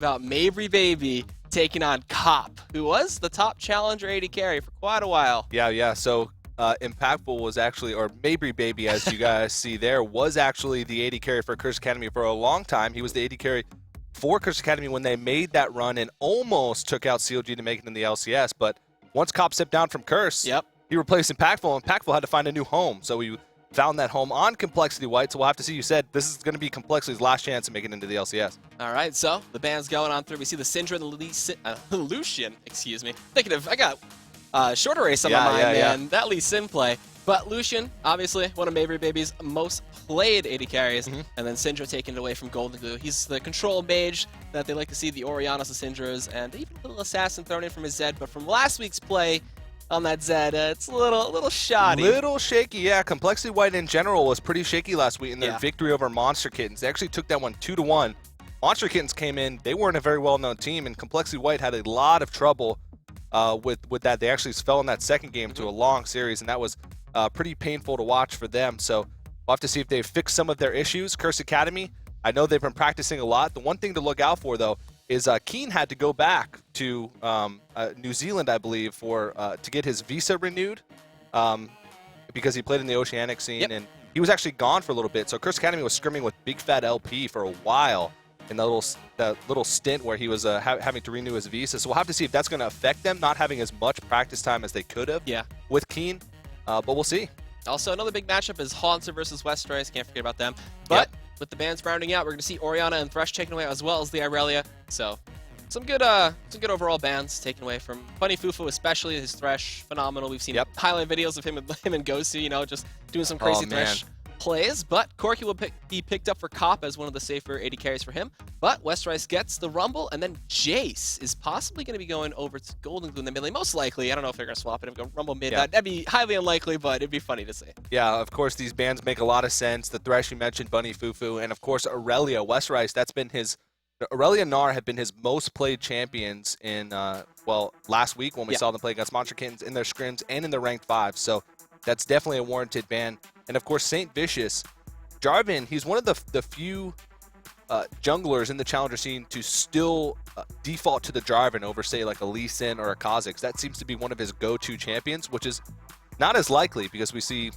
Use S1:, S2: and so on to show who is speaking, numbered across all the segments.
S1: about Mabry Baby taking on Cop, who was the top challenger AD carry for quite a while.
S2: Yeah. So Impactful was actually, or Mabry Baby, as you guys see there, was actually the AD carry for Curse Academy for a long time. He was the AD carry for Curse Academy when they made that run and almost took out CLG to make it in the LCS. But once Cop stepped down from Curse, he replaced Impactful, and Impactful had to find a new home. So we found that home on compLexity.White. So we'll have to see. You said this is going to be compLexity's last chance to make it into the LCS.
S1: All right, so the band's going on through. We see the Syndra and the Lucian, excuse me. I got shorter race on my mind, man. That Lee Sin play. But Lucian, obviously, one of Mabry Baby's most played AD carries, and then Syndra taken it away from Golden Glue. He's the control mage that they like to see, the Orianas, the Syndras, and even a little assassin thrown in from his Zed. But from last week's play on that Zed, it's a little shoddy.
S2: Little shaky, yeah. compLexity.White in general was pretty shaky last week in their victory over Monster Kittens. They actually took that one 2-1. Monster Kittens came in. They weren't a very well-known team, and compLexity.White had a lot of trouble with that. They actually fell in that second game to a long series, and that was pretty painful to watch for them. So we'll have to see if they fix some of their issues. Curse Academy, I know they've been practicing a lot. The one thing to look out for, though, is Keen had to go back to New Zealand, I believe, to get his visa renewed because he played in the Oceanic scene, and he was actually gone for a little bit. So Curse Academy was scrimming with Big Fat LP for a while in that little stint where he was having to renew his visa. So we'll have to see if that's going to affect them, not having as much practice time as they could have with Keen. But we'll see. Also, another big matchup is Haunter versus Westroyce. Can't forget about them. But with the bands rounding out, we're going to see Oriana and Thresh taken away as well as the Irelia. So some good overall bands taken away from Bunny Fufu, especially his Thresh. Phenomenal. We've seen highlight videos of him and Ghosty, just doing some crazy Thresh plays. But Corki will be picked up for Cop as one of the safer AD carries for him. But Westroyce gets the Rumble, and then Jace is possibly going to be going over to Golden Glue in the mid lane. Most likely. I don't know if they're going to swap it and go Rumble mid. That'd be highly unlikely, but it'd be funny to see. Yeah, of course, these bands make a lot of sense. The Thresh you mentioned, Bunny Fufu, and of course, Aurelia. Westroyce, that's been Aurelia and Gnar have been his most played champions in, last week when we saw them play against Monster Kittens in their scrims and in their ranked 5. So that's definitely a warranted ban. And of course, Saint Vicious, Jarvan, he's one of the few junglers in the challenger scene to still default to the Jarvan over, say, like a Lee Sin or a Kha'Zix. That seems to be one of his go-to champions, which is not as likely because we see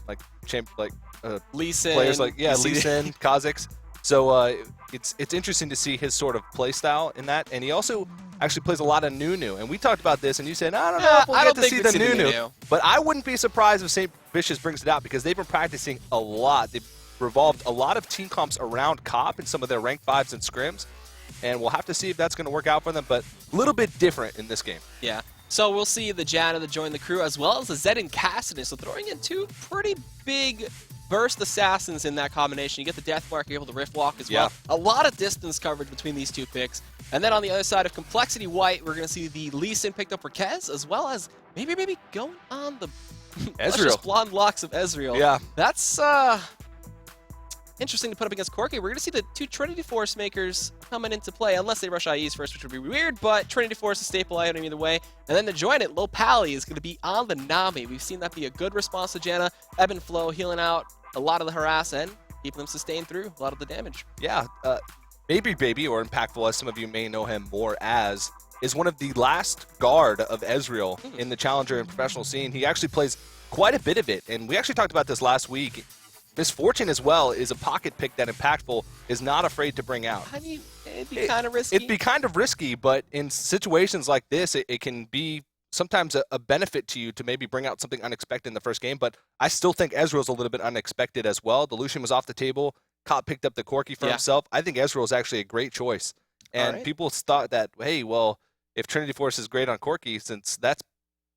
S2: Lee Sin players like Lee Sin, Kha'Zix. So it's interesting to see his sort of play style in that. And he also actually plays a lot of Nunu. And we talked about this, and you said, I don't know if we'll get to see the Nunu. But I wouldn't be surprised if St. Vicious brings it out because they've been practicing a lot. They've revolved a lot of team comps around Cop in some of their ranked 5s and scrims. And we'll have to see if that's going to work out for them. But a little bit different in this game. Yeah. So we'll see the Janna that join the crew as well as the Zed and Cassidy. So throwing in two pretty big burst assassins in that combination. You get the Death Mark, you're able to Rift Walk as well. A lot of distance coverage between these two picks. And then on the other side of compLexity.White, we're going to see the Lee Sin picked up for Kez, as well as maybe going on the luscious blonde locks of Ezreal. Yeah. That's interesting to put up against Corki. We're going to see the two Trinity Force makers coming into play, unless they rush IEs first, which would be weird, but Trinity Force is a staple item either way. And then to join it, Low Pally is going to be on the Nami. We've seen that be a good response to Janna. Ebb and Flow healing out a lot of the harass and keeping them sustained through a lot of the damage. Yeah, Mabry Baby, or Impactful, as some of you may know him more as, is one of the last guard of Ezreal in the challenger and professional scene. He actually plays quite a bit of it, and we actually talked about this last week. Misfortune as well is a pocket pick that Impactful is not afraid to bring out. I mean, it'd be kind of risky. It'd be kind of risky, but in situations like this, it can be sometimes a benefit to you to maybe bring out something unexpected in the first game, but I still think Ezreal's a little bit unexpected as well. The Lucian was off the table. Cop picked up the Corki for himself. I think Ezreal's actually a great choice. And people thought that, hey, well, if Trinity Force is great on Corki, since that's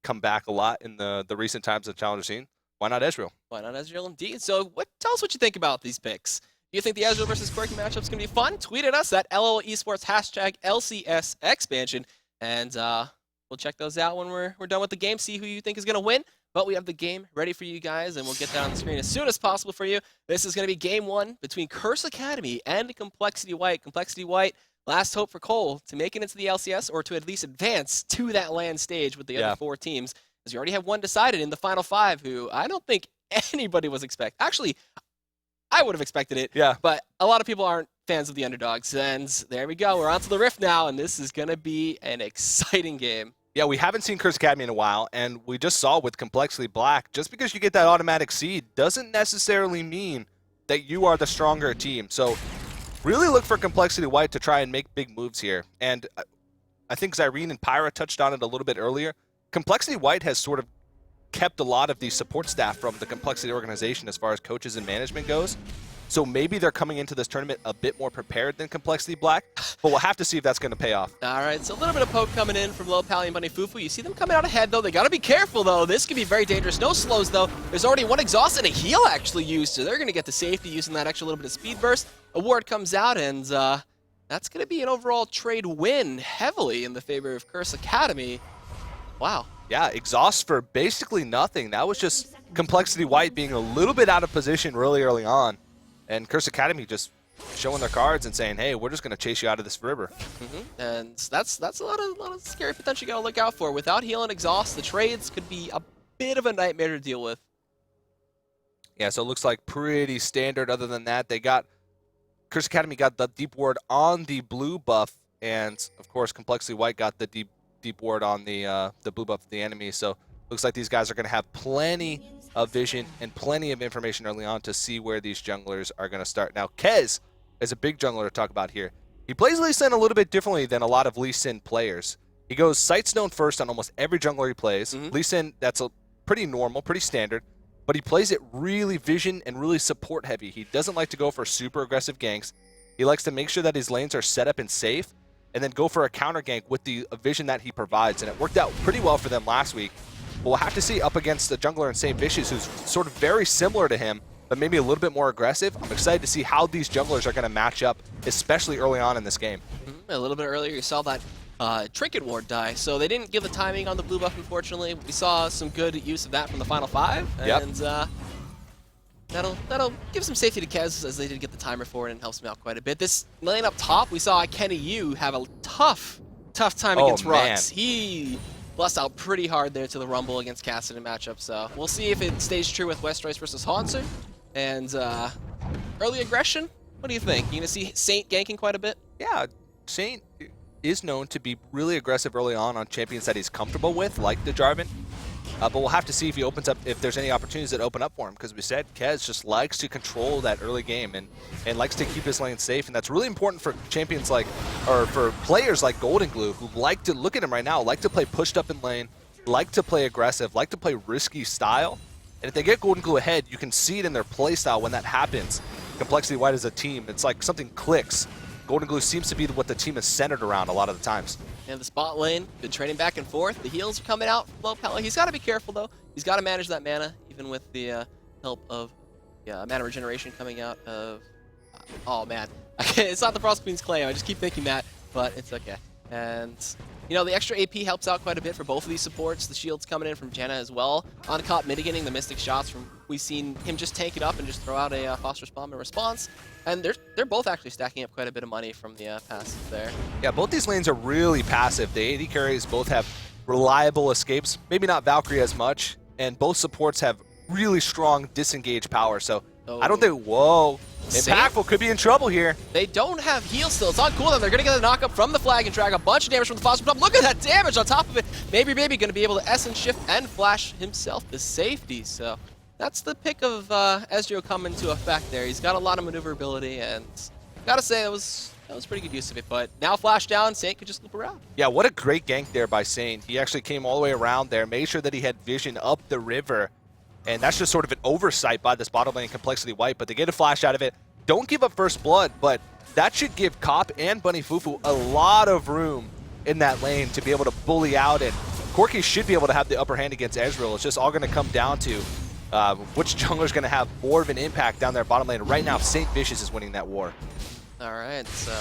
S2: come back a lot in the recent times of the challenger scene, why not Ezreal? Why not Ezreal indeed? So tell us what you think about these picks. Do you think the Ezreal versus Corki matchup is going to be fun? Tweet at us at LOL eSports, hashtag LCS Expansion, and we'll check those out when we're done with the game, see who you think is going to win. But we have the game ready for you guys, and we'll get that on the screen as soon as possible for you. This is going to be game 1 between Curse Academy and compLexity.White. compLexity.White, last hope for Cole to make it into the LCS or to at least advance to that LAN stage with the other 4 teams, as you already have one decided in the final 5 who I don't think anybody was expecting. Actually,
S1: I would have expected it.
S2: Yeah.
S1: But a lot of people aren't fans of the underdogs. And there we go. We're on to the Rift now, and this is going to be an exciting game.
S2: Yeah, we haven't seen Curse Academy in a while, and we just saw with compLexity.Black, just because you get that automatic seed doesn't necessarily mean that you are the stronger team. So really look for compLexity.White to try and make big moves here. And I think Zyrene and Pyra touched on it a little bit earlier. compLexity.White has sort of kept a lot of the support staff from the compLexity organization as far as coaches and management goes. So maybe they're coming into this tournament a bit more prepared than compLexity.Black, but we'll have to see if that's going to pay off.
S1: All right, so a little bit of poke coming in from Low Pally and Bunny Fufu. You see them coming out ahead, though. They got to be careful, though. This could be very dangerous. No slows, though. There's already one exhaust and a heal actually used, so they're going to get the safety using that extra little bit of speed burst. A ward comes out, and that's going to be an overall trade win heavily in the favor of Curse Academy. Wow.
S2: Yeah, exhaust for basically nothing. That was just compLexity.White being a little bit out of position really early on. And Curse Academy just showing their cards and saying, hey, we're just going to chase you out of this river.
S1: And that's a lot of scary potential you got to look out for. Without heal and exhaust, the trades could be a bit of a nightmare to deal with.
S2: Yeah, so it looks like pretty standard. Other than that, Curse Academy got the deep ward on the blue buff, and of course compLexity.White got the deep ward on the blue buff of the enemy. So looks like these guys are going to have plenty of vision and plenty of information early on to see where these junglers are going to start. Now, Kez is a big jungler to talk about here. He plays Lee Sin a little bit differently than a lot of Lee Sin players. He goes Sightstone first on almost every jungler he plays. Lee Sin, that's a pretty normal, pretty standard, but he plays it really vision and really support heavy. He doesn't like to go for super aggressive ganks. He likes to make sure that his lanes are set up and safe, and then go for a counter gank with the vision that he provides. And it worked out pretty well for them last week. But we'll have to see up against the jungler in St. Vicious, who's sort of very similar to him, but maybe a little bit more aggressive. I'm excited to see how these junglers are going to match up, especially early on in this game.
S1: A little bit earlier, you saw that Trinket ward die, so they didn't give the timing on the blue buff, unfortunately. We saw some good use of that from the final five, and that'll give some safety to Kez, as they did get the timer for it, and helps him out quite a bit. This lane up top, we saw Kenny Yu have a tough time against Rux. He blessed out pretty hard there to the Rumble against Cassidy matchup, so we'll see if it stays true with Westroyce versus Hanser. And early aggression, what do you think? You gonna see Saint ganking quite a bit?
S2: Yeah, Saint is known to be really aggressive early on champions that he's comfortable with, like the Jarvan. But we'll have to see if he opens up, if there's any opportunities that open up for him, because we said Kez just likes to control that early game and likes to keep his lane safe, and that's really important for champions like, or for players like Golden Glue, who like to, look at him right now, like to play pushed up in lane, like to play aggressive, like to play risky style. And if they get Golden Glue ahead, you can see it in their play style when that happens. compLexity.White as a team, it's like something clicks. Golden Glue seems to be what the team is centered around a lot of the times.
S1: And the spot lane, good trading back and forth. The heals are coming out from Low Pally. He's got to be careful, though. He's got to manage that mana, even with the help of mana regeneration coming out of... oh, man. It's not the Frost Queen's claim. I just keep thinking that, but it's okay. And, you know, the extra AP helps out quite a bit for both of these supports. The shield's coming in from Jenna as well. On Cop mitigating the Mystic shots from... we've seen him just tank it up and just throw out a Phosphorus Bomb in response. And they're both actually stacking up quite a bit of money from the passive there.
S2: Yeah, both these lanes are really passive. The AD carries both have reliable escapes, maybe not Valkyrie as much, and both supports have really strong disengage power. So I don't think, whoa, Impactful could be in trouble here.
S1: They don't have heal still. It's on cooldown. They're going to get a knock-up from the flag and drag a bunch of damage from the Phosphorus Bomb. Look at that damage on top of it. Maybe going to be able to S and shift and flash himself to safety. So that's the pick of Ezreal coming to effect there. He's got a lot of maneuverability, and gotta say that was pretty good use of it. But now flash down, Saint could just loop around.
S2: Yeah, what a great gank there by Saint. He actually came all the way around there, made sure that he had vision up the river. And that's just sort of an oversight by this bottom lane compLexity.White, but they get a flash out of it. Don't give up first blood, but that should give Cop and Bunny Fufu a lot of room in that lane to be able to bully out, and Corki should be able to have the upper hand against Ezreal. It's just all going to come down to which jungler is going to have more of an impact down their bottom lane. Right now, St. Vicious is winning that war.
S1: All right, so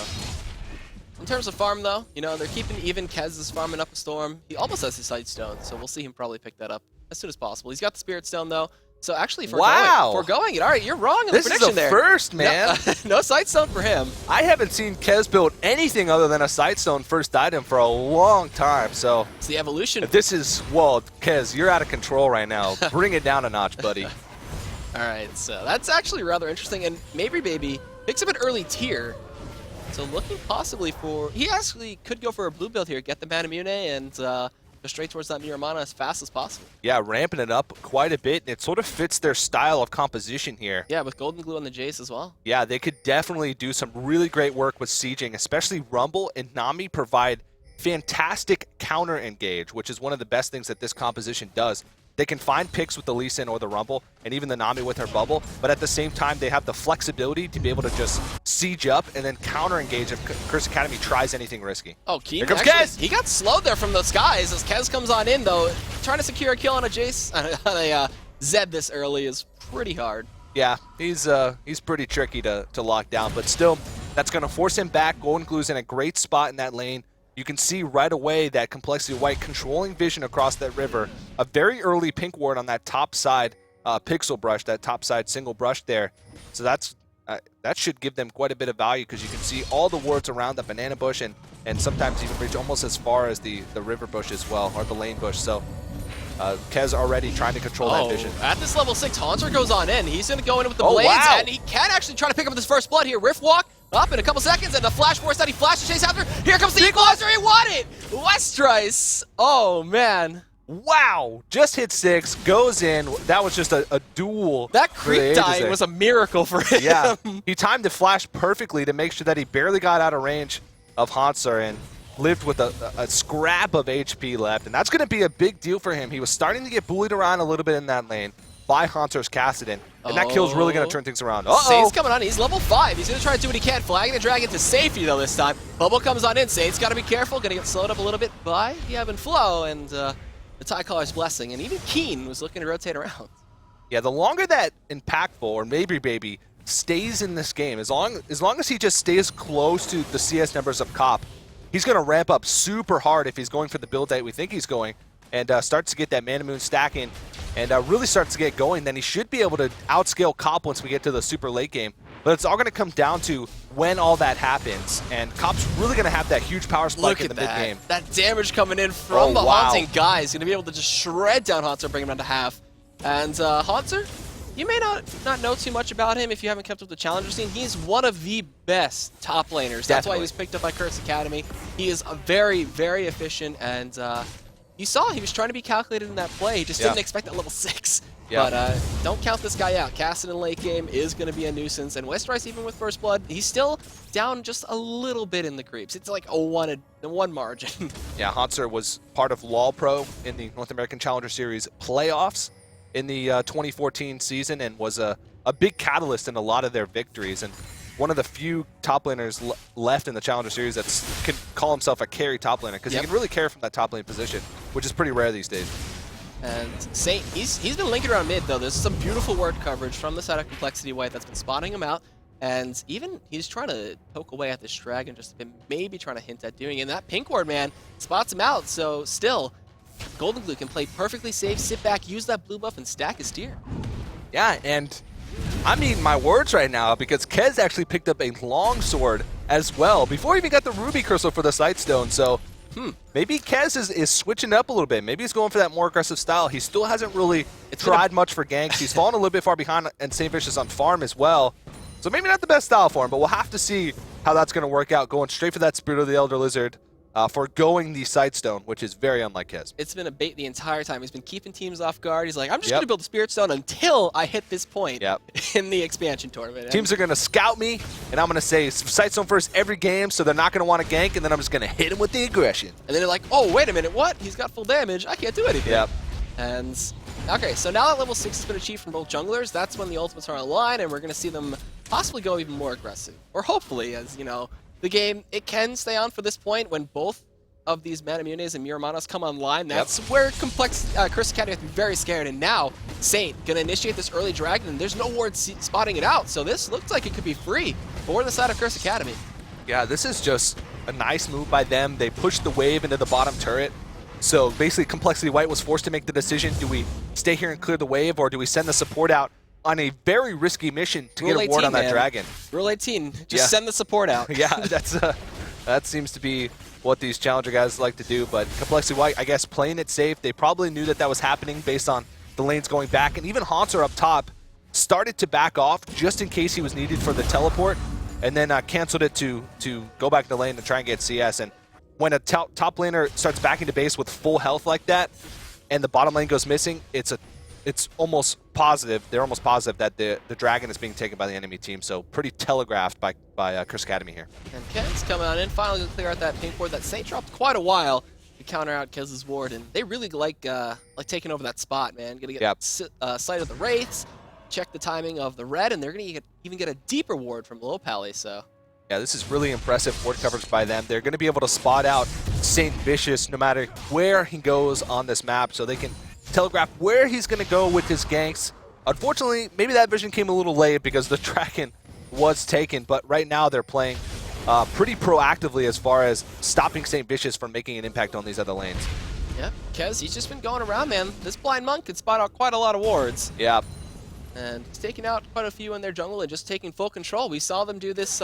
S1: in terms of farm, though, you know, they're keeping even. Kez is farming up a Storm. He almost has his Sightstone, so we'll see him probably pick that up as soon as possible. He's got the Spirit Stone, though. So actually, foregoing it. All right, you're wrong in the prediction there.
S2: This is a first, man.
S1: No Sightstone for him.
S2: I haven't seen Kez build anything other than a Sightstone first item for a long time. So
S1: it's the evolution.
S2: This is, well, Kez, you're out of control right now. Bring it down a notch, buddy.
S1: All right, so that's actually rather interesting. And Mabry Baby picks up an early tier. So looking possibly for... He actually could go for a blue build here, get the Manamune, and go straight towards that Miramana as fast as possible.
S2: Yeah, ramping it up quite a bit. It sort of fits their style of composition here.
S1: Yeah, with Golden Glue on the Jace as well.
S2: Yeah, they could definitely do some really great work with sieging, especially Rumble and Nami provide fantastic counter engage, which is one of the best things that this composition does. They can find picks with the Lee Sin or the Rumble, and even the Nami with her bubble, but at the same time, they have the flexibility to be able to just siege up and then counter engage if Curse Academy tries anything risky.
S1: Oh, Keen,
S2: here comes
S1: actually,
S2: Kez!
S1: He got slowed there from the skies as Kez comes on in, though. Trying to secure a kill on a Jace, on a Zed this early is pretty hard.
S2: Yeah, he's pretty tricky to lock down, but still, that's going to force him back. Golden Glue's in a great spot in that lane. You can see right away that compLexity.White controlling vision across that river. A very early pink ward on that top side pixel brush, that top side single brush there. So that should give them quite a bit of value because you can see all the wards around the banana bush and sometimes even reach almost as far as the river bush as well, or the lane bush. So Kez already trying to control that vision.
S1: At this level 6, Haunter goes on in. He's going to go in with the blades, and he can actually try to pick up his first blood here. Rift Walk up in a couple seconds, and the flash force that he flashes chase after. Here comes the equalizer, he won it! Westrice, oh man.
S2: Wow, just hit 6, goes in. That was just a duel.
S1: That creep dying was a miracle for him.
S2: Yeah, he timed the flash perfectly to make sure that he barely got out of range of Hansar and lived with a scrap of HP left, and that's going to be a big deal for him. He was starting to get bullied around a little bit in that lane by Hansar's Kassadin, and that kill's really going to turn things around.
S1: Saint's coming on. He's level 5. He's going to try to do what he can. Flagging the dragon to safety, though, this time. Bubble comes on in. Saint's got to be careful. Going to get slowed up a little bit by the ebb and flow, and the Tie Caller's blessing. And even Keen was looking to rotate around.
S2: Yeah, the longer that Impactful or Mabry Baby stays in this game, as long as he just stays close to the CS numbers of COP, he's going to ramp up super hard if he's going for the build that we think he's going, and starts to get that Mana Moon stacking, and really starts to get going. Then he should be able to outscale COP once we get to the super late game. But it's all going to come down to when all that happens, and COP's really going to have that huge power spike in the mid-game.
S1: That damage coming in from the Haunting guy is going to be able to just shred down Haunter, bring him down to half. And Haunter, you may not know too much about him if you haven't kept up with the Challenger scene. He's one of the best top laners. That's why he was picked up by Curse Academy. He is very, very efficient, and you saw he was trying to be calculated in that play. He just didn't expect that level 6. Yeah. But don't count this guy out. Kassadin late game is going to be a nuisance, and Westrice, even with first blood, he's still down just a little bit in the creeps. It's like a one margin.
S2: Yeah, Hansar was part of LOL Pro in the North American Challenger Series playoffs in the 2014 season, and was a big catalyst in a lot of their victories, and one of the few top laners left in the Challenger Series that can call himself a carry top laner, because he can really carry from that top lane position, which is pretty rare these days.
S1: And Saint, he's been linking around mid, though. There's some beautiful word coverage from the side of compLexity.White that's been spotting him out, and even he's trying to poke away at this dragon, just been maybe trying to hint at doing it. And that pink ward, man, spots him out, so still, Golden Glue can play perfectly safe, sit back, use that blue buff, and stack his tier.
S2: Yeah, and I'm eating my words right now because Kez actually picked up a long sword as well before he even got the Ruby Crystal for the Sightstone. So maybe Kez is switching up a little bit. Maybe he's going for that more aggressive style. He still hasn't really tried much for ganks. He's fallen a little bit far behind, and St. Vicious on farm as well. So maybe not the best style for him, but we'll have to see how that's going to work out, going straight for that Spirit of the Elder Lizard, forgoing the Sightstone, which is very unlike Kez.
S1: It's been a bait the entire time. He's been keeping teams off guard. He's like, I'm just going to build a Spirit Stone until I hit this point in the expansion tournament.
S2: Teams are going to scout me, and I'm going to say Sightstone first every game, so they're not going to want to gank, and then I'm just going to hit him with the aggression.
S1: And then they're like, oh, wait a minute, what? He's got full damage. I can't do anything. And, okay, so now that level 6 has been achieved from both junglers, that's when the ultimates are online, and we're going to see them possibly go even more aggressive. Or hopefully, as, you know, the game, it can stay on for this point when both of these Manamunes and Miramanas come online. That's where Curse Academy has to be very scared. And now, Saint gonna initiate this early dragon, and there's no ward spotting it out. So this looks like it could be free for the side of Curse Academy.
S2: Yeah, this is just a nice move by them. They pushed the wave into the bottom turret. So basically, compLexity.White was forced to make the decision, do we stay here and clear the wave, or do we send the support out on a very risky mission to get a ward on that dragon?
S1: Rule 18, just send the support out.
S2: That seems to be what these Challenger guys like to do, but compLexity.White, I guess, playing it safe. They probably knew that was happening based on the lanes going back, and even Haunter up top started to back off just in case he was needed for the teleport, and then canceled it to go back to the lane to try and get CS. And when a top laner starts backing to base with full health like that, and the bottom lane goes missing, it's almost positive. They're almost positive that the dragon is being taken by the enemy team. So pretty telegraphed by Curse Academy here.
S1: And Kez coming on in, finally to clear out that pink ward that Saint dropped quite a while to counter out Kez's ward, and they really like taking over that spot, man. Gonna get sight of the wraiths, check the timing of the red, and they're gonna even get a deeper ward from Low Pally. So.
S2: Yeah, this is really impressive ward coverage by them. They're going to be able to spot out Saint Vicious no matter where he goes on this map, so they can telegraph where he's going to go with his ganks. Unfortunately, maybe that vision came a little late because the Dragon was taken, but right now they're playing pretty proactively as far as stopping Saint Vicious from making an impact on these other lanes.
S1: Yeah, Kez, he's just been going around, man. This Blind Monk can spot out quite a lot of wards.
S2: Yeah.
S1: And he's taking out quite a few in their jungle and just taking full control. We saw them do this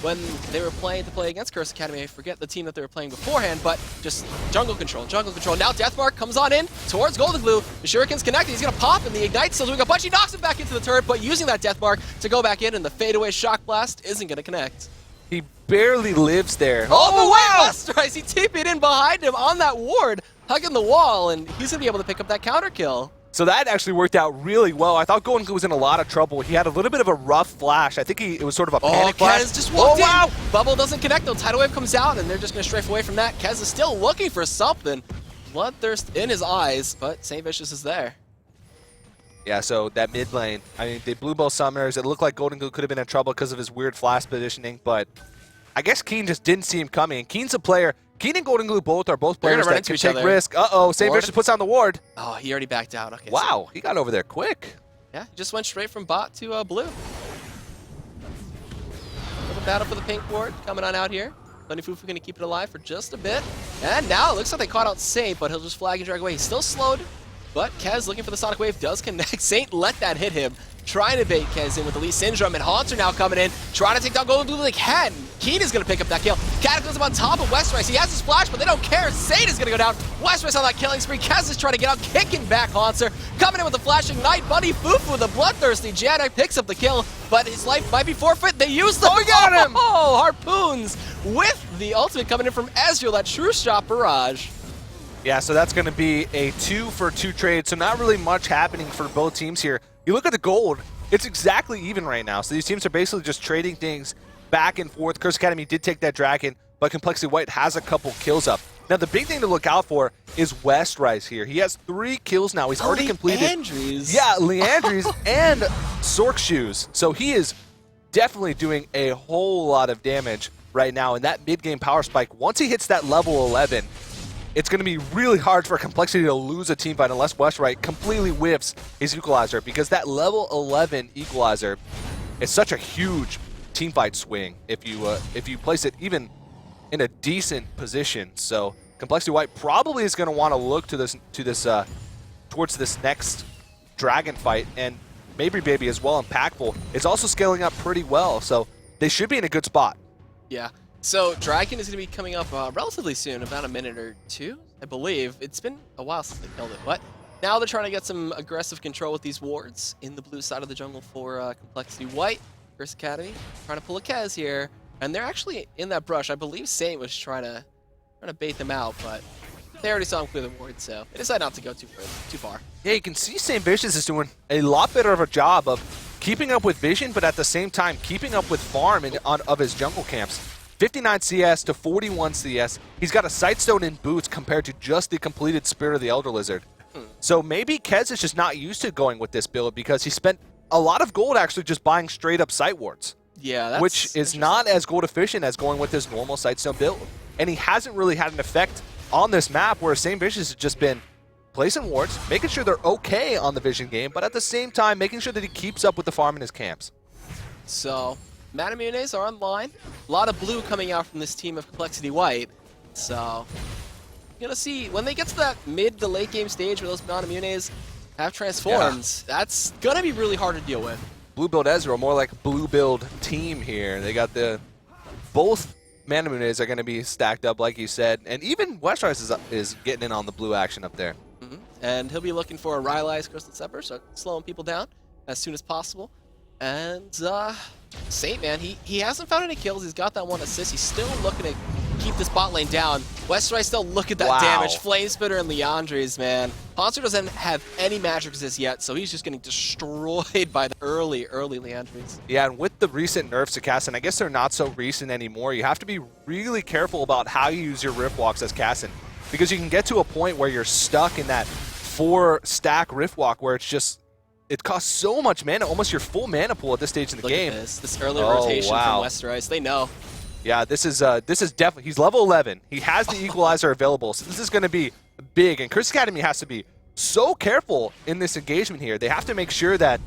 S1: when they were playing against Curse Academy. I forget the team that they were playing beforehand, but just jungle control, jungle control. Now Deathmark comes on in towards Golden Glue. The Shuriken's connected. He's going to pop, and the Ignite's still doing a bunch. He knocks him back into the turret, but using that Deathmark to go back in, and the fadeaway Shock Blast isn't going to connect.
S2: He barely lives there.
S1: Oh, but wow! Westeros, he TP'd in behind him on that ward, hugging the wall, and he's going to be able to pick up that counter kill.
S2: So that actually worked out really well. I thought Golden Glue was in a lot of trouble. He had a little bit of a rough flash. I think it was sort of a panic flash.
S1: Kez just walked in. Bubble doesn't connect though. Tidal Wave comes out, and they're just going to strafe away from that. Kez is still looking for something. Bloodthirst in his eyes, but Saint Vicious is there.
S2: Yeah, so that mid lane, I mean, they blew both summoners. It looked like Golden Glue could have been in trouble because of his weird flash positioning, but I guess Keen just didn't see him coming. And Keen's a player. Keen and Golden Glue are both players that can take risk. Uh-oh, Saint Vicious puts down the ward.
S1: Oh, he already backed out. Okay.
S2: Wow, he got over there quick.
S1: Yeah, he just went straight from bot to blue. Little battle for the pink ward coming on out here. Bunny Fufu going to keep it alive for just a bit. And now it looks like they caught out Saint, but he'll just flag and drag away. He's still slowed, but Kez looking for the Sonic Wave does connect. Saint let that hit him. Trying to bait Kez in with the Lee Syndrome, and Haunter now coming in, trying to take down Golden Glue like Hen. Keen is going to pick up that kill. Cataclysm on top of Westeros. He has his splash, but they don't care. Saint is going to go down. Westeros on that killing spree. Kez is trying to get out, kicking back Haunter. Coming in with the flashing Night Bunny Fufu, the bloodthirsty Janek picks up the kill, but his life might be forfeit. They use the
S2: got him!
S1: Oh, harpoons with the ultimate coming in from Ezreal, that true shot barrage.
S2: Yeah, so that's going to be a 2-for-2 trade, so not really much happening for both teams here. You look at the gold, it's exactly even right now. So these teams are basically just trading things back and forth. Curse Academy did take that dragon, but compLexity.White has a couple kills up. Now, the big thing to look out for is Westrise here. He has 3 kills now. He's already completed.
S1: Leandries.
S2: Yeah, Leandries and Sork Shoes. So he is definitely doing a whole lot of damage right now. And that mid-game power spike, once he hits that level 11, it's going to be really hard for compLexity to lose a team fight unless Westrise completely whiffs his equalizer, because that level 11 equalizer is such a huge team fight swing if you place it even in a decent position. So compLexity.White probably is going to want to look to towards this next dragon fight, and Mabry Baby as well, impactful, is also scaling up pretty well. So they should be in a good spot.
S1: Yeah. So Dragon is going to be coming up relatively soon, about a minute or two, I believe. It's been a while since they killed it, but now they're trying to get some aggressive control with these wards in the blue side of the jungle for compLexity.White. Curse Academy trying to pull a Kez here, and they're actually in that brush. I believe Saint was trying to bait them out, but they already saw him clear the ward, so they decided not to go too far.
S2: Yeah, you can see Saint Vicious is doing a lot better of a job of keeping up with vision, but at the same time keeping up with farm of his jungle camps. 59 CS to 41 CS. He's got a Sightstone in boots compared to just the completed Spirit of the Elder Lizard. So maybe Kez is just not used to going with this build because he spent a lot of gold actually just buying straight up Sight Wards.
S1: Yeah, that's
S2: which is not as gold efficient as going with his normal Sightstone build. And he hasn't really had an effect on this map, where Saint Vicious has just been placing wards, making sure they're okay on the vision game, but at the same time making sure that he keeps up with the farm in his camps.
S1: So Manamunes are online. A lot of blue coming out from this team of compLexity.White. So you're gonna see when they get to that mid to late game stage where those Manamunes have transforms, that's gonna be really hard to deal with.
S2: Blue build Ezreal, more like blue build team here. They got both Manamunes are going to be stacked up, like you said, and even Westrise is getting in on the blue action up there.
S1: And he'll be looking for a Rylai's Crystal Scepter, so slowing people down. as soon as possible. And Saint, man, he hasn't found any kills. He's got that 1 assist. He's still looking to keep this bot lane down. Westrice still look at that damage. Flame Spitter and Leandres, man. Poncer doesn't have any magic resist yet, so he's just getting destroyed by the early Leandres.
S2: Yeah, and with the recent nerfs to Cassin, I guess they're not so recent anymore. You have to be really careful about how you use your Rift Walks as Cassin, because you can get to a point where you're stuck in that 4-stack Rift Walk where it's just, it costs so much mana, almost your full mana pool at this stage in the game.
S1: Look at this early rotation from Westrice. They know.
S2: Yeah, this is definitely, he's level 11. He has the equalizer available, so this is going to be big. And Curse Academy has to be so careful in this engagement here. They have to make sure that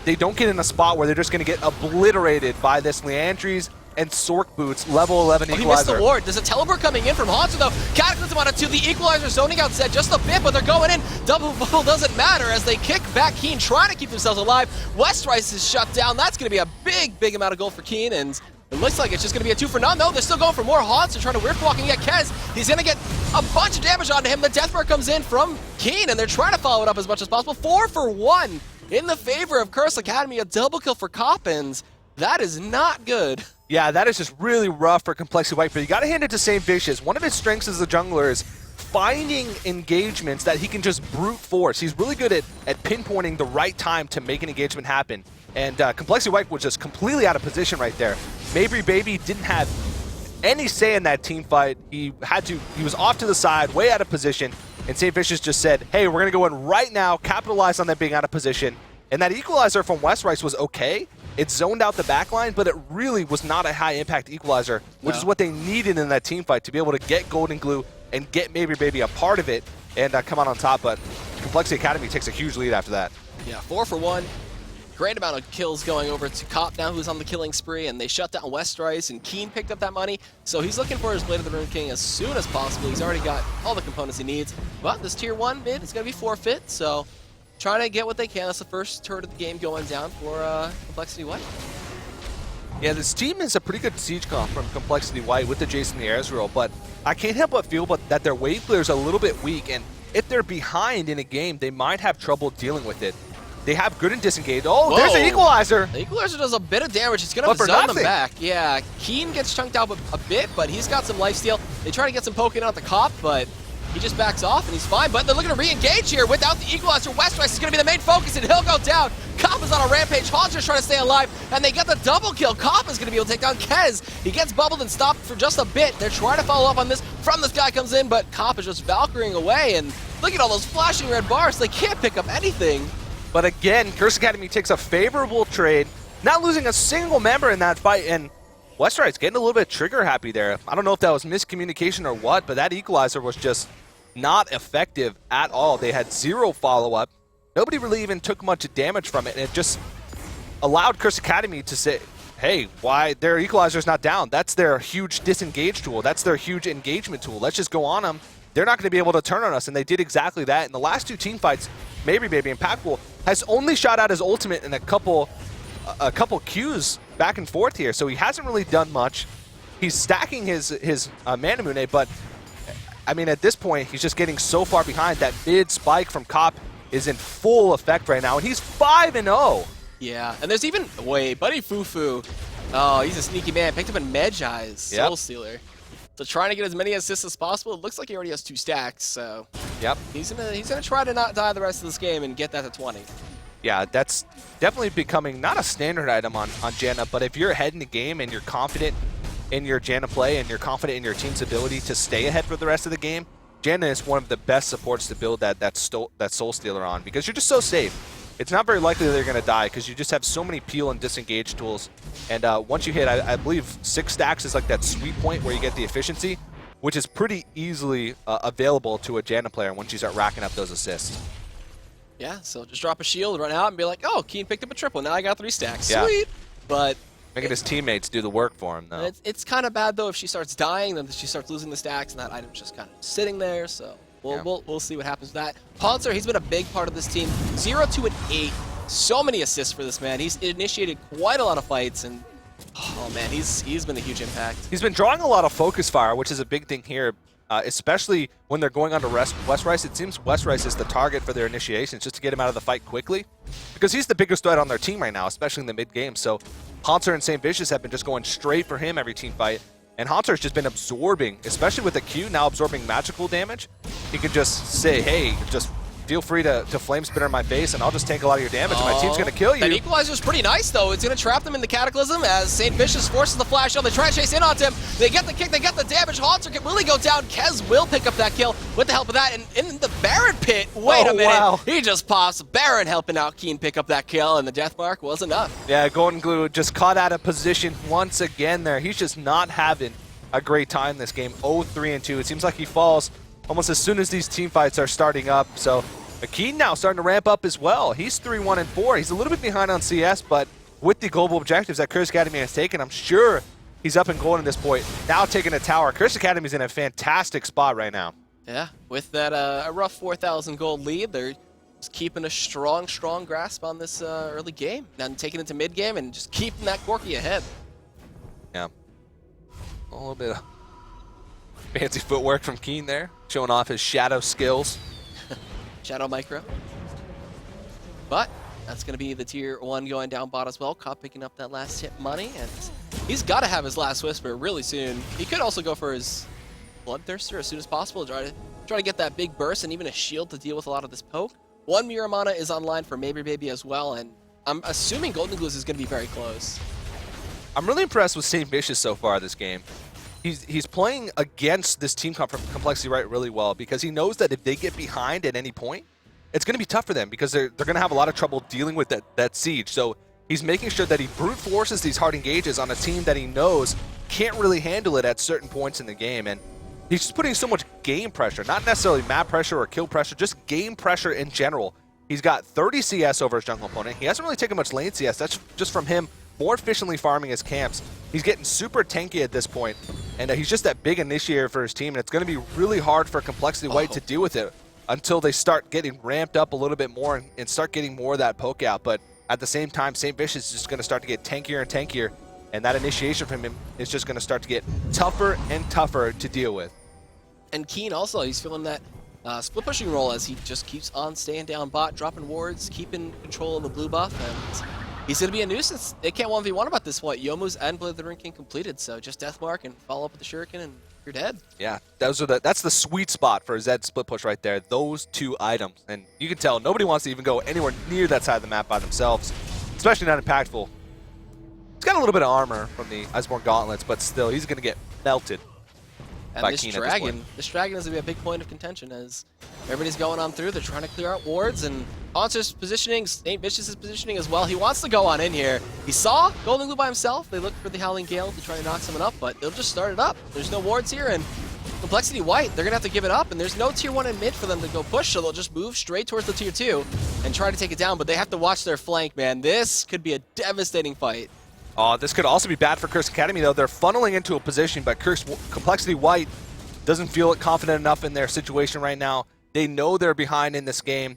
S2: they don't get in a spot where they're just going to get obliterated by this Leandres and Sork Boots level 11 equalizer.
S1: He missed the ward. There's a teleport coming in from Haunter though. Cataclysm on it too. The equalizer zoning out set just a bit, but they're going in. Double bubble doesn't matter as they kick back Keen, trying to keep themselves alive. Westrice is shut down. That's going to be a big amount of gold for Keen, and it looks like it's just going to be a 2 for none, though. They're still going for more haunts. They're trying to Rift Walk and get Kez. He's going to get a bunch of damage onto him. The Deathmark comes in from Keen, and they're trying to follow it up as much as possible. 4 for 1 in the favor of Curse Academy. A double kill for Coppins. That is not good.
S2: Yeah, that is just really rough for compLexity.White, but you got to hand it to St. Vicious. One of his strengths as a jungler is finding engagements that he can just brute force. He's really good at pinpointing the right time to make an engagement happen. And compLexity.White was just completely out of position right there. Mabry Baby didn't have any say in that team fight. He was off to the side, way out of position, and St. Vicious just said, hey, we're going to go in right now, capitalize on them being out of position. And that equalizer from Westrice was okay. It zoned out the backline, but it really was not a high-impact equalizer, which is what they needed in that team fight to be able to get Golden Glue and get Mabry Baby a part of it and come out on top. But compLexity Academy takes a huge lead after that.
S1: Yeah, 4 for 1. Great amount of kills going over to Cop now, who's on the killing spree, and they shut down Westrice, and Keen picked up that money, so he's looking for his Blade of the Rune King as soon as possible. He's already got all the components he needs, but this tier 1 mid is going to be forfeit, so trying to get what they can. That's the first turret of the game going down for compLexity.White.
S2: Yeah, this team is a pretty good siege comp from compLexity.White with the Jason the Ezreal, but I can't help but feel that their wave clear is a little bit weak, and if they're behind in a game, they might have trouble dealing with it. They have good and disengaged. Oh, whoa. There's the equalizer.
S1: The equalizer does a bit of damage. It's going to zone them back. Yeah, Keen gets chunked out a bit, but he's got some lifesteal. They try to get some poking out the Cop, but he just backs off and he's fine. But they're looking to re-engage here without the equalizer. Westrice is going to be the main focus, and he'll go down. Cop is on a rampage. Haunter's trying to stay alive, and they get the double kill. Cop is going to be able to take down Kez. He gets bubbled and stopped for just a bit. They're trying to follow up on this. From this guy comes in, but Cop is just Valkyrying away, and look at all those flashing red bars. They can't pick up anything.
S2: But again, Curse Academy takes a favorable trade, not losing a single member in that fight, and Westrice getting a little bit trigger happy there. I don't know if that was miscommunication or what, but that equalizer was just not effective at all. They had 0 follow-up. Nobody really even took much damage from it, and it just allowed Curse Academy to say, hey, why their equalizer's not down? That's their huge disengage tool. That's their huge engagement tool. Let's just go on them. They're not going to be able to turn on us, and they did exactly that. In the last 2 team fights, Mabry Baby and Packpool has only shot out his ultimate in a couple Qs back and forth here, so he hasn't really done much. He's stacking his Manamune, but I mean, at this point, he's just getting so far behind. That mid spike from Cop is in full effect right now, and he's 5-0.
S1: Yeah, and there's even, wait, Buddy Fufu. Oh, he's a sneaky man. Picked up in Medjai's Soul Stealer. So trying to get as many assists as possible. It looks like he already has 2 stacks, so he's gonna try to not die the rest of this game and get that to 20.
S2: Yeah, that's definitely becoming not a standard item on Janna, but if you're ahead in the game and you're confident in your Janna play and you're confident in your team's ability to stay ahead for the rest of the game, Janna is one of the best supports to build that Soul Stealer on, because you're just so safe. It's not very likely they're going to die because you just have so many peel and disengage tools. And once you hit, I believe 6 stacks is like that sweet point where you get the efficiency, which is pretty easily available to a Janna player once you start racking up those assists.
S1: Yeah, so just drop a shield, run out, and be like, oh, Keen picked up a triple. Now I got 3 stacks.
S2: Yeah.
S1: Sweet. But
S2: making his teammates do the work for him, though.
S1: It's kind of bad, though, if she starts dying, then she starts losing the stacks, and that item's just kind of sitting there, so we'll see what happens with that. Poncer, he's been a big part of this team. 0-2-8. So many assists for this man. He's initiated quite a lot of fights, and oh man, he's been a huge impact.
S2: He's been drawing a lot of focus fire, which is a big thing here. especially when they're going on to West Rice. It seems West Rice is the target for their initiations, just to get him out of the fight quickly, because he's the biggest threat on their team right now, especially in the mid-game. So Haunter and St. Vicious have been just going straight for him every team fight, and Haunter's just been absorbing, especially with the Q now absorbing magical damage. He can just say, hey, just feel free to flame spitter in my face, and I'll just take a lot of your damage, and my team's going to kill you.
S1: That equalizer's pretty nice, though. It's going to trap them in the Cataclysm as St. Vicious forces the flash on. They try to chase in onto him. They get the kick, they get the damage. Haunter can really go down. Kez will pick up that kill with the help of that. And in the Baron pit, wait a minute. Wow. He just pops. Baron helping out Keen pick up that kill, and the death mark was enough.
S2: Yeah, Golden Glue just caught out of position once again there. He's just not having a great time this game. 0-3-2. It seems like he falls almost as soon as these team fights are starting up. So Akeen now starting to ramp up as well. He's 3-1-4. He's a little bit behind on CS, but with the global objectives that Curse Academy has taken, I'm sure he's up and going at this point. Now taking a tower. Curse Academy's in a fantastic spot right now.
S1: Yeah, with that a rough 4,000 gold lead, they're just keeping a strong grasp on this early game. And taking it to mid game and just keeping that Corki ahead.
S2: Yeah. A little bit of fancy footwork from Keen there, showing off his shadow skills.
S1: Shadow micro. But that's going to be the tier 1 going down bot as well. Cop picking up that last hit money, and he's got to have his last whisper really soon. He could also go for his Bloodthirster as soon as possible. Try to get that big burst and even a shield to deal with a lot of this poke. 1 Miramana is online for Maybe Baby as well, and I'm assuming Golden Goose is going to be very close.
S2: I'm really impressed with St. Vicious so far this game. He's playing against this team from compLexity.White really well, because he knows that if they get behind at any point, it's going to be tough for them, because they're going to have a lot of trouble dealing with that siege. So he's making sure that he brute forces these hard engages on a team that he knows can't really handle it at certain points in the game. And he's just putting so much game pressure, not necessarily map pressure or kill pressure, just game pressure in general. He's got 30 CS over his jungle opponent. He hasn't really taken much lane CS. That's just from him more efficiently farming his camps. He's getting super tanky at this point, and he's just that big initiator for his team, and it's going to be really hard for compLexity.White to deal with it until they start getting ramped up a little bit more and start getting more of that poke out. But at the same time, St. Vicious is just going to start to get tankier and tankier, and that initiation from him is just going to start to get tougher and tougher to deal with.
S1: And Keen also, he's feeling that split pushing role as he just keeps on staying down bot, dropping wards, keeping control of the blue buff, and he's going to be a nuisance. They can't 1v1 about this point. Yomu's and Blade of the Ring King completed, so just Deathmark and follow up with the Shuriken and you're dead. Yeah,
S2: that's the sweet spot for Zed split push right there, those 2 items. And you can tell nobody wants to even go anywhere near that side of the map by themselves, especially not impactful. He's got a little bit of armor from the Iceborne Gauntlets, but still, he's going to get melted.
S1: And this dragon is going to be a big point of contention as everybody's going on through. They're trying to clear out wards, and Haunter's positioning, St. Vicious' positioning as well. He wants to go on in here. He saw Golden Glue by himself. They looked for the Howling Gale to try to knock someone up, but they'll just start it up. There's no wards here, and compLexity.White, they're going to have to give it up, and there's no tier 1 in mid for them to go push, so they'll just move straight towards the tier 2 and try to take it down, but they have to watch their flank, man. This could be a devastating fight.
S2: Oh, this could also be bad for Curse Academy, though. They're funneling into a position, but compLexity.White doesn't feel confident enough in their situation right now. They know they're behind in this game.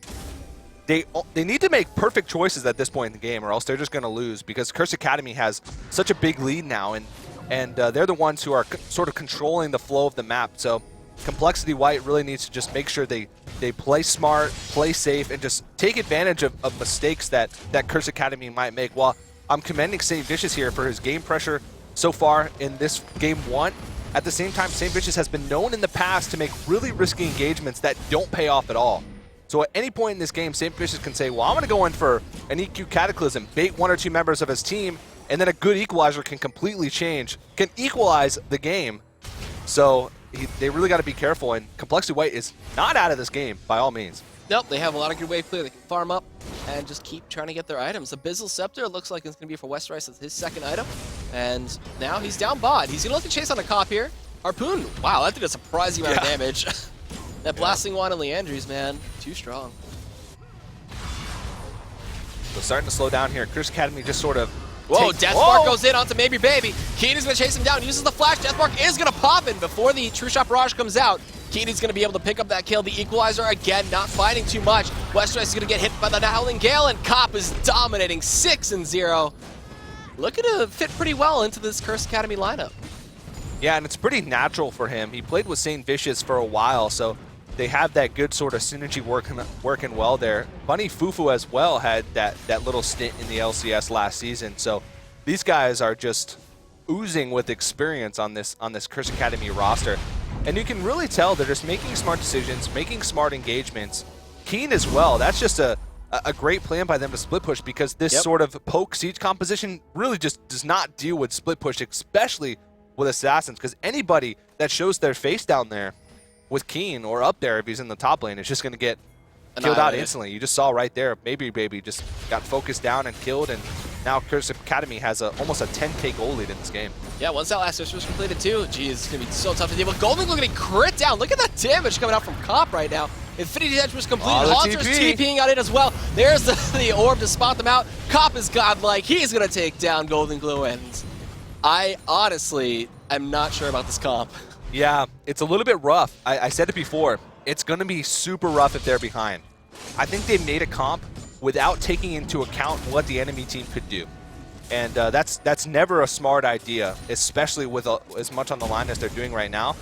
S2: They need to make perfect choices at this point in the game, or else they're just going to lose, because Curse Academy has such a big lead now, and they're the ones who are sort of controlling the flow of the map. So compLexity.White really needs to just make sure they play smart, play safe, and just take advantage of mistakes that Curse Academy might make. While I'm commending St. Vicious here for his game pressure so far in this game 1. At the same time, St. Vicious has been known in the past to make really risky engagements that don't pay off at all. So at any point in this game, St. Vicious can say, well, I'm going to go in for an EQ Cataclysm, bait 1 or 2 members of his team, and then a good equalizer can completely change, can equalize the game. So they really got to be careful, and compLexity.White is not out of this game by all means.
S1: Nope, they have a lot of good wave clear. They can farm up and just keep trying to get their items. Abyssal Scepter looks like it's going to be for West Rice as his 2nd item. And now he's down bot. He's going to look to chase on a cop here. Harpoon, wow, that did a surprising amount of damage. That Blasting Wand and Leandries, man, too strong.
S2: So starting to slow down here. Curse Academy just sort of...
S1: Whoa, Deathmark goes in onto Maybe Baby. Keen is going to chase him down, uses the flash. Deathmark is going to pop in before the True Shot Barrage comes out. Keeney's going to be able to pick up that kill. The equalizer, again, not fighting too much. West Rice is going to get hit by the Howling Gale, and Cop is dominating 6-0. Looking to fit pretty well into this Curse Academy lineup.
S2: Yeah, and it's pretty natural for him. He played with St. Vicious for a while, so they have that good sort of synergy working well there. Bunny Fufu as well had that little stint in the LCS last season, so these guys are just oozing with experience on this Curse Academy roster. And you can really tell they're just making smart decisions, making smart engagements. Keen as well. That's just a great plan by them to split push, because this sort of poke siege composition really just does not deal with split push, especially with Assassins, because anybody that shows their face down there with Keen or up there if he's in the top lane is just going to get killed out instantly. You just saw right there, Maybe Baby just got focused down and killed, and now Curse Academy has almost a 10k goal lead in this game.
S1: Yeah, once that last switch was completed too, geez, it's going to be so tough to deal with. Golden Glue getting crit down. Look at that damage coming out from Comp right now. Infinity Edge was completed. Haunter's TPing on it as well. There's the orb to spot them out. Comp is godlike. He's going to take down Golden Glue, and I honestly am not sure about this Comp.
S2: Yeah, it's a little bit rough. I said it before. It's going to be super rough if they're behind. I think they made a comp without taking into account what the enemy team could do. And that's never a smart idea, especially with as much on the line as they're doing right now.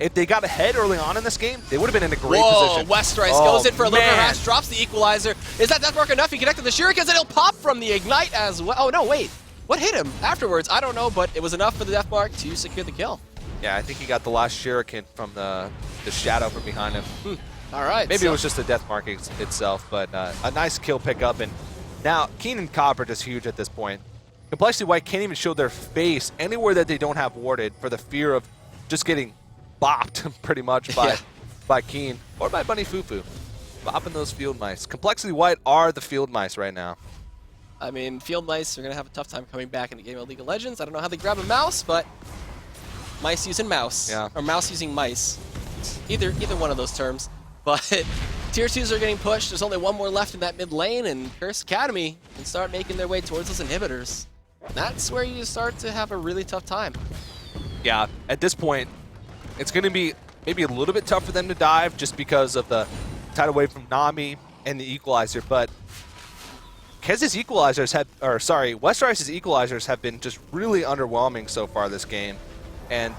S2: If they got ahead early on in this game, they would have been in a great position.
S1: Westerice goes in for a little bit of harass, drops the equalizer. Is that death mark enough? He connected the shurikens, and he'll pop from the ignite as well. Oh, no, wait. What hit him afterwards? I don't know, but it was enough for the death mark to secure the kill.
S2: Yeah, I think he got the last shuriken from the shadow from behind him.
S1: All right.
S2: Maybe it was just the death mark itself, but a nice kill pickup. And now Keen and Cop are just huge at this point. compLexity.White can't even show their face anywhere that they don't have warded for the fear of just getting bopped pretty much by Keen or by Bunny Fufu. Bopping those field mice. compLexity.White are the field mice right now.
S1: I mean, field mice are going to have a tough time coming back in the game of League of Legends. I don't know how they grab a mouse, but mice using mouse.
S2: Yeah.
S1: Or mouse using mice. Either one of those terms. But tier 2s are getting pushed. There's only one more left in that mid lane, and Curse Academy can start making their way towards those inhibitors. That's where you start to have a really tough time.
S2: Yeah, at this point, it's going to be maybe a little bit tough for them to dive just because of the tidal wave from Nami and the equalizer, but Kez's equalizers Westerice's equalizers have been just really underwhelming so far this game, and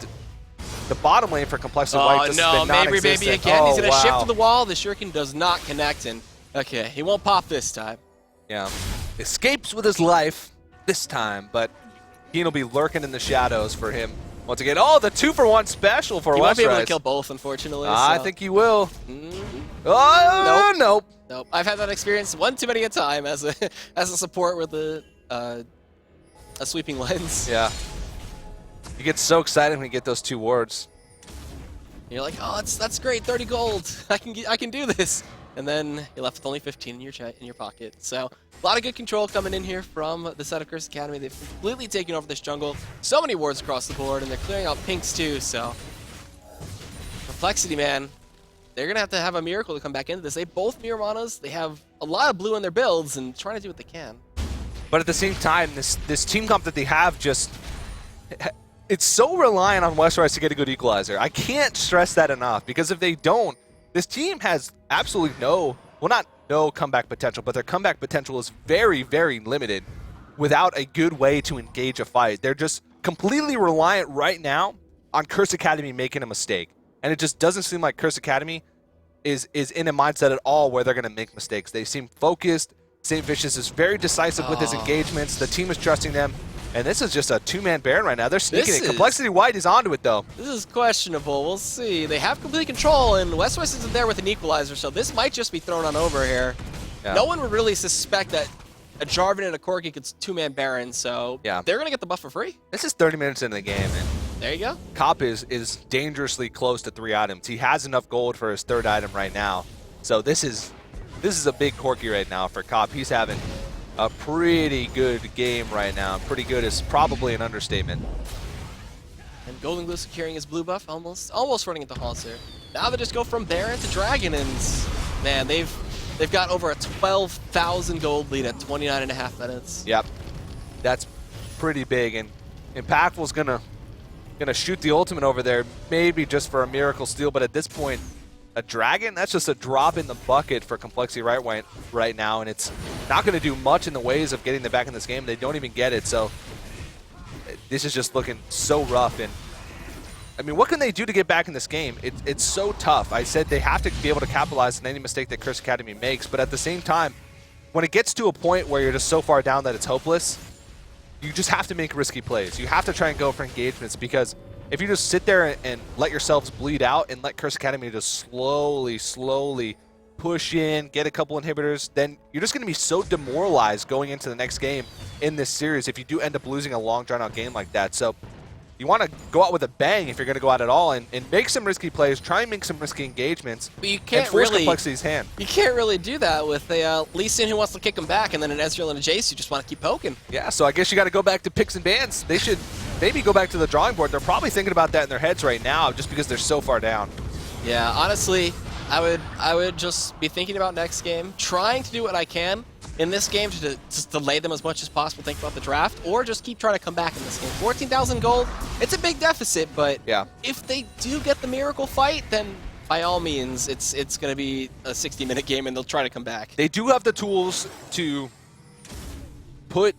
S2: the bottom lane for compLexity.White just been non-existent.
S1: Baby again. He's going to shift to the wall. The shuriken does not connect, and okay, he won't pop this time.
S2: Yeah, escapes with his life this time, but Keen will be lurking in the shadows for him once again. Oh, the 2-for-1 special for Westerice.
S1: He won't be able to kill both, unfortunately.
S2: I think he will.
S1: Oh,
S2: nope.
S1: Nope. I've had that experience one too many a time as a support with a sweeping lens.
S2: Yeah. You get so excited when you get those 2 wards.
S1: You're like, oh, that's great, 30 gold. I can do this. And then you're left with only 15 in your pocket. So a lot of good control coming in here from the side of Curse Academy. They've completely taken over this jungle. So many wards across the board, and they're clearing out pinks too. So compLexity, man, they're gonna have to have a miracle to come back into this. They both mirror manas. They have a lot of blue in their builds and trying to do what they can.
S2: But at the same time, this team comp that they have just, it's so reliant on Westerice to get a good equalizer. I can't stress that enough, because if they don't, this team has absolutely no comeback potential, but their comeback potential is very, very limited without a good way to engage a fight. They're just completely reliant right now on Curse Academy making a mistake. And it just doesn't seem like Curse Academy is in a mindset at all where they're going to make mistakes. They seem focused. St. Vicious is very decisive with his engagements. The team is trusting them. And this is just a 2-man Baron right now. They're sneaking it. compLexity.White is onto it, though.
S1: This is questionable. We'll see. They have complete control, and Westerice isn't there with an equalizer, so this might just be thrown on over here. Yeah. No one would really suspect that a Jarvan and a Corki gets 2-man Baron, so they're going to get the buff for free.
S2: This is 30 minutes into the game, and
S1: there you go.
S2: Cop is dangerously close to 3 items. He has enough gold for his 3rd item right now. So this is a big Corki right now for Cop. He's having a pretty good game right now. Pretty good is probably an understatement.
S1: And Golden Glue securing his blue buff, almost running into Haunter. Now they just go from Baron to Dragon, and man, they've got over a 12,000 gold lead at 29.5 minutes.
S2: Yep, that's pretty big, and Impactful's gonna shoot the ultimate over there, maybe just for a miracle steal, but at this point, a Dragon, that's just a drop in the bucket for compLexity.White right now, and it's not going to do much in the ways of getting them back in this game. They don't even get it, so this is just looking so rough. And I mean, what can they do to get back in this game? It's so tough. I said they have to be able to capitalize on any mistake that Curse Academy makes, but at the same time, when it gets to a point where you're just so far down that it's hopeless, you just have to make risky plays. You have to try and go for engagements, because if you just sit there and let yourselves bleed out and let Curse Academy just slowly push in, get a couple inhibitors, then you're just going to be so demoralized going into the next game in this series if you do end up losing a long, drawn-out game like that. So you want to go out with a bang if you're going to go out at all and make some risky plays, try and make some risky engagements,
S1: but you can't
S2: and force
S1: really,
S2: complexity's hand.
S1: You can't really do that with a Lee Sin who wants to kick him back, and then an Ezreal and a Jace who just want to keep poking.
S2: Yeah, so I guess you got to go back to picks and bans. They should maybe go back to the drawing board. They're probably thinking about that in their heads right now just because they're so far down.
S1: Yeah, honestly, I would just be thinking about next game, trying to do what I can in this game to just delay them as much as possible, think about the draft, or just keep trying to come back in this game. 14,000 gold, it's a big deficit, but yeah, if they do get the miracle fight, then by all means, it's going to be a 60-minute game and they'll try to come back.
S2: They do have the tools to put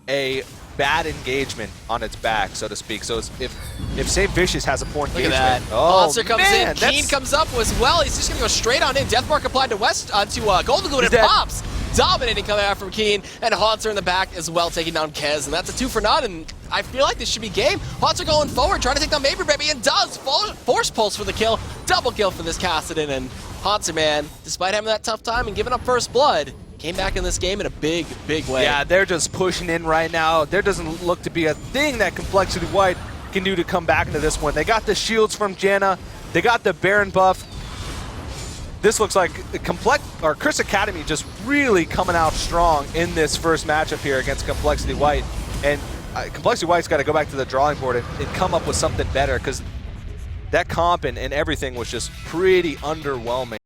S2: a bad engagement on its back, so to speak. So if St. Vicious has a poor engagement...
S1: Look at that.
S2: Oh,
S1: Monster comes in, Keen comes up as well. He's just going to go straight on in. Deathmark applied to Golden Glue, and it pops. Dominating coming out from Keen, and Haunter in the back as well, taking down Kez, and that's a 2-for-0, and I feel like this should be game. Haunter going forward, trying to take down Maybe Baby, and does force pulse for the kill. Double kill for this Kassadin, and Haunter, man, despite having that tough time and giving up first blood, came back in this game in a big way.
S2: Yeah, they're just pushing in right now. There doesn't look to be a thing that compLexity.White can do to come back into this one. They got the shields from Janna. They got the Baron buff. This looks like Curse Academy just really coming out strong in this first matchup here against compLexity.White. And compLexity.White's got to go back to the drawing board and come up with something better, because that comp and everything was just pretty underwhelming.